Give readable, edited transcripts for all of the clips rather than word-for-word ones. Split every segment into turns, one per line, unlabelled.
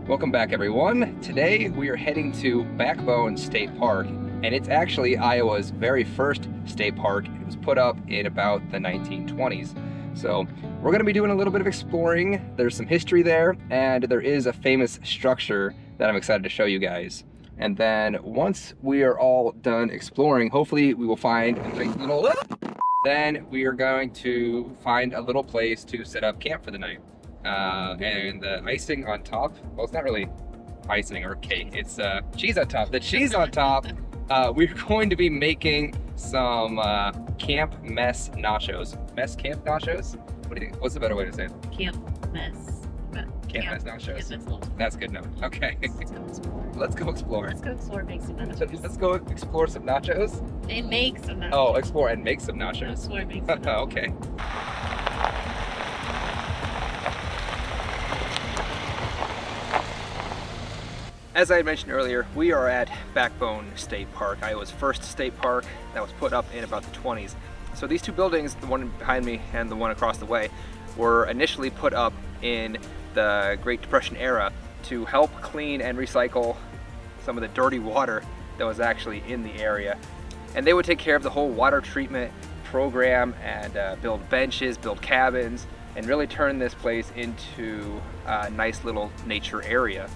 Welcome back, everyone. Today we are heading to Backbone State Park, and it's actually Iowa's very first state park. It was put up in about the 1920s. So we're going to be doing a little bit of exploring. There's some history there, and there is a famous structure that I'm excited to show you guys. And then once we are all done exploring, hopefully we will find a nice little... Then we are going to find a little place to set up camp for the night. And the icing on top, well, it's not really icing or cake, it's cheese on top. The cheese on top, we're going to be making some Camp Mess Nachos. Camp Nachos? What do you think? What's the better way to say it?
Camp Mess.
Camp Mess Nachos.
Mess.
That's good enough. Okay. Let's go explore.
Let's go explore and make some nachos.
Let's go explore some nachos?
And make some nachos.
Oh, explore and make some nachos.
Explore and make some nachos.
Okay. As I had mentioned earlier, we are at Backbone State Park, Iowa's first state park that was put up in about the 20s. So these two buildings, the one behind me and the one across the way, were initially put up in the Great Depression era to help clean and recycle some of the dirty water that was actually in the area. And they would take care of the whole water treatment program and build benches, build cabins, and really turn this place into a nice little nature area.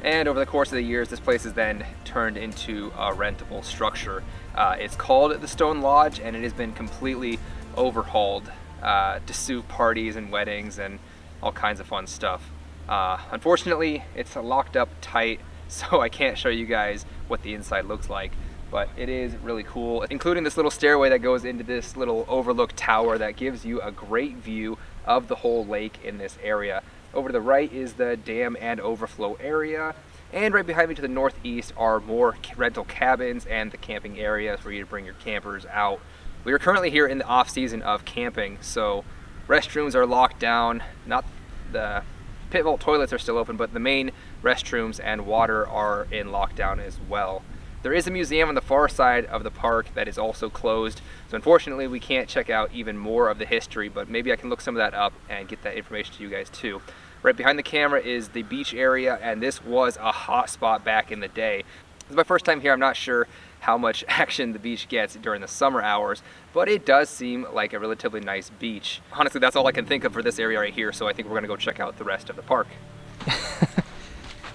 And over the course of the years, this place is then turned into a rentable structure. It's called the Stone Lodge, and it has been completely overhauled to suit parties and weddings and all kinds of fun stuff. Unfortunately, it's locked up tight, so I can't show you guys what the inside looks like, but it is really cool, including this little stairway that goes into this little overlook tower that gives you a great view of the whole lake in this area. Over to the right is the dam and overflow area, and right behind me to the northeast are more rental cabins and the camping areas for you to bring your campers out. We are currently here in the off season of camping, so restrooms are locked down. Not the pit vault toilets are still open, but the main restrooms and water are in lockdown as well. There is a museum on the far side of the park that is also closed, so unfortunately we can't check out even more of the history, but maybe I can look some of that up and get that information to you guys too. Right behind the camera is the beach area, and this was a hot spot back in the day. This is my first time here. I'm not sure how much action the beach gets during the summer hours, but it does seem like a relatively nice beach. Honestly, that's all I can think of for this area right here, so I think we're gonna go check out the rest of the park.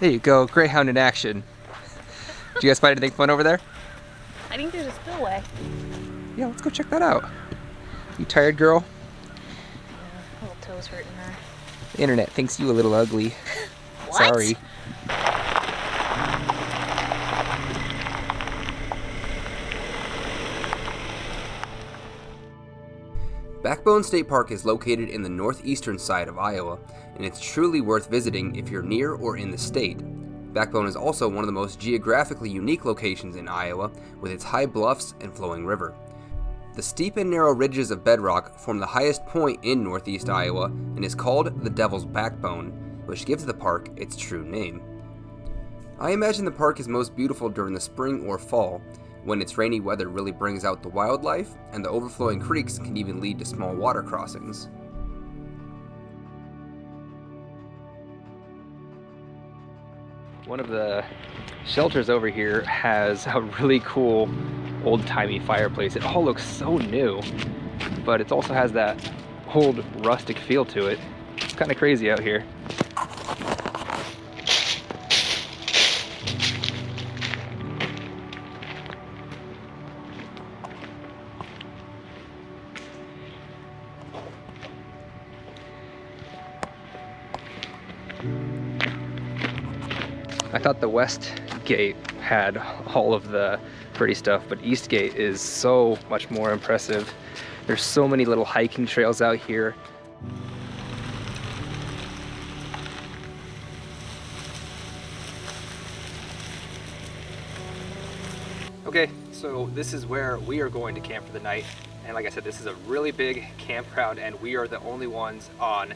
There you go, Greyhound in action. Did you guys find anything fun over there?
I think there's a spillway.
Yeah, let's go check that out. You tired, girl?
Yeah, little toes hurting there.
The internet thinks you a little ugly.
What?
Sorry. Backbone State Park is located in the northeastern side of Iowa, and it's truly worth visiting if you're near or in the state. Backbone is also one of the most geographically unique locations in Iowa, with its high bluffs and flowing river. The steep and narrow ridges of bedrock form the highest point in northeast Iowa and is called the Devil's Backbone, which gives the park its true name. I imagine the park is most beautiful during the spring or fall, when its rainy weather really brings out the wildlife, and the overflowing creeks can even lead to small water crossings. One of the shelters over here has a really cool old-timey fireplace. It all looks so new, but it also has that old rustic feel to it. It's kind of crazy out here. I thought the west gate had all of the pretty stuff, but east gate is so much more impressive. There's so many little hiking trails out here. Okay, so this is where we are going to camp for the night. And like I said, this is a really big campground, and we are the only ones on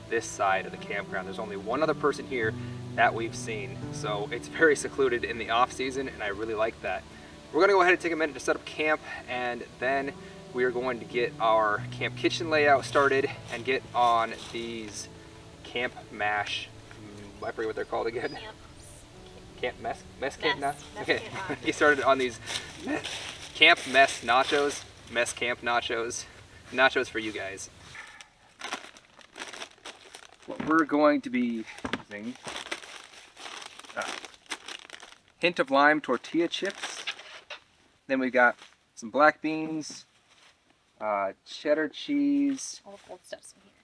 this side of the campground. There's only one other person here that we've seen, so it's very secluded in the off season, and I really like that. We're gonna go ahead and take a minute to set up camp, and then we are going to get our camp kitchen layout started and get on these camp mash I forget what they're called again. Camp Mess Camp
Mess
Okay.
Camp
He started on these Camp Mess Nachos. Mess Camp Nachos. Nachos for you guys. What we're going to be using, hint of lime tortilla chips. Then we've got some black beans, cheddar cheese,
All the cold stuff's in here.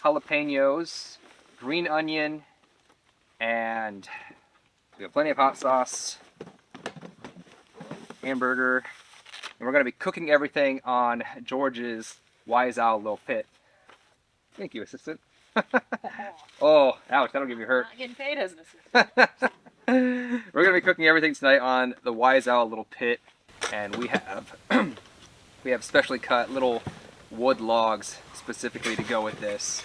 jalapenos, green onion, and we have plenty of hot sauce, hamburger, and we're going to be cooking everything on George's Wise Owl little pit. Thank you, assistant. Oh, ouch, that'll give you hurt.
Not getting paid as an assistant.
We're going to be cooking everything tonight on the Wise Owl little pit, and we have we have specially cut little wood logs specifically to go with this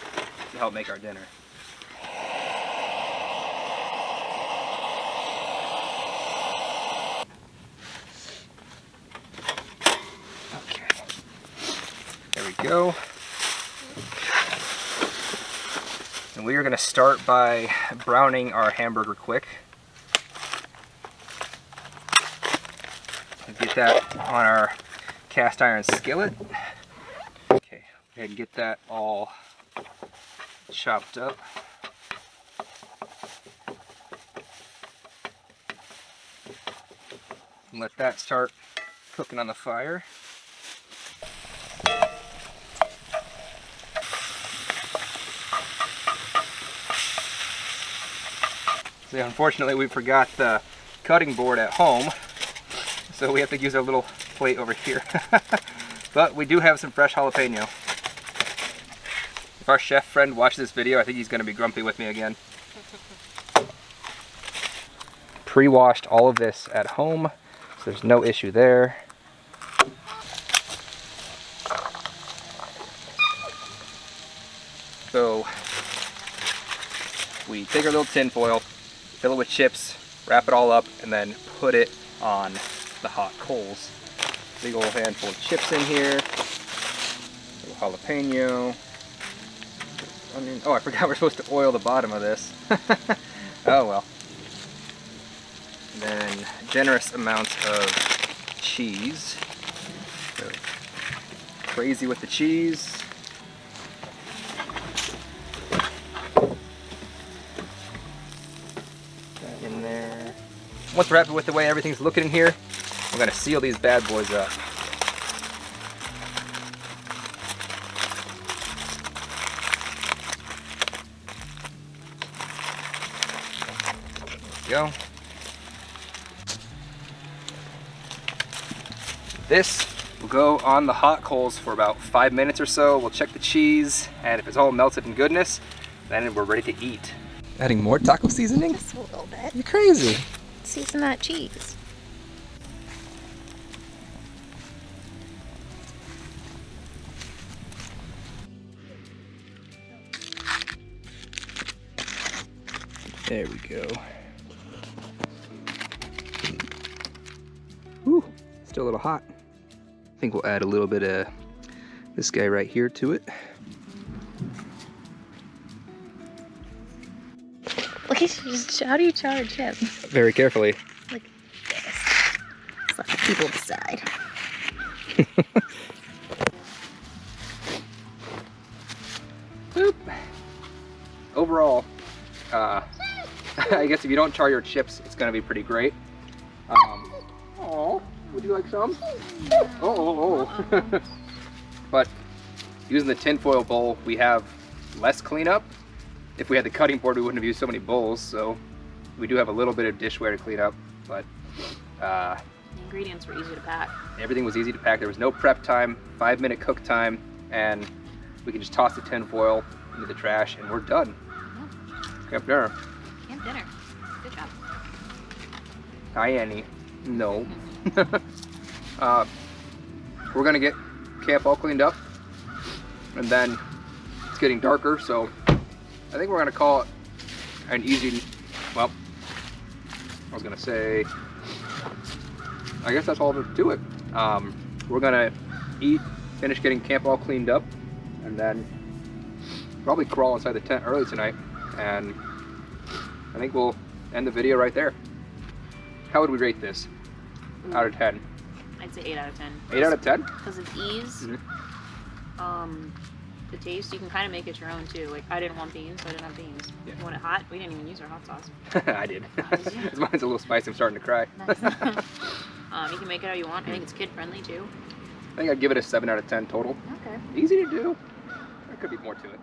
to help make our dinner. Okay, there we go. And we are going to start by browning our hamburger quick. Get that on our cast iron skillet. Okay, go ahead and get that all chopped up. And let that start cooking on the fire. So unfortunately we forgot the cutting board at home, so we have to use our little plate over here. But we do have some fresh jalapeno. If our chef friend watches this video, I think he's going to be grumpy with me again. Pre-washed all of this at home, so there's no issue there. So we take our little tin foil, fill it with chips, wrap it all up, and then put it on the hot coals. Big old handful of chips in here, a little jalapeno, onion. Oh, I forgot we're supposed to oil the bottom of this. Oh well. And then generous amounts of cheese. So, crazy with the cheese. In there. Once we're happy with the way everything's looking in here, we're going to seal these bad boys up. There we go. This will go on the hot coals for about 5 minutes or so. We'll check the cheese, and if it's all melted in goodness, then we're ready to eat. Adding more taco seasoning?
Just a little bit.
You're crazy.
Season that cheese.
There we go. Ooh, still a little hot. I think we'll add a little bit of this guy right here to it.
Look at you, how do you char a chip?
Very carefully.
Like this. Let's let the people decide.
Boop. Overall, I guess if you don't char your chips, it's gonna be pretty great. Oh, would you like some? Oh. But using the tinfoil bowl, we have less cleanup. If we had the cutting board, we wouldn't have used so many bowls, so we do have a little bit of dishware to clean up, but
The ingredients were easy to pack.
everything was easy to pack. There was no prep time, 5-minute cook time, and we can just toss the tinfoil into the trash and we're done. Camp dinner.
Camp dinner. Good job.
Hi, Annie. No. We're gonna get camp all cleaned up, and then it's getting darker, so I think we're gonna call it an easy, well, I was gonna say, I guess that's all to do it. We're gonna eat, finish getting camp all cleaned up, and then probably crawl inside the tent early tonight and I think we'll end the video right there. How would we rate this out of 10?
I'd say 8 out of 10.
8 out of 10?
Because of ease. The taste, you can kind of make it your own too. Like, I didn't want beans, so I didn't have beans.
Yeah.
You want it hot? We didn't even use our hot sauce.
I did. Mine's a little spicy. I'm starting to cry.
Nice. You can make it how you want. I think it's kid friendly too.
I think I'd give it a 7 out of 10 total.
Okay.
Easy to do. There could be more to it.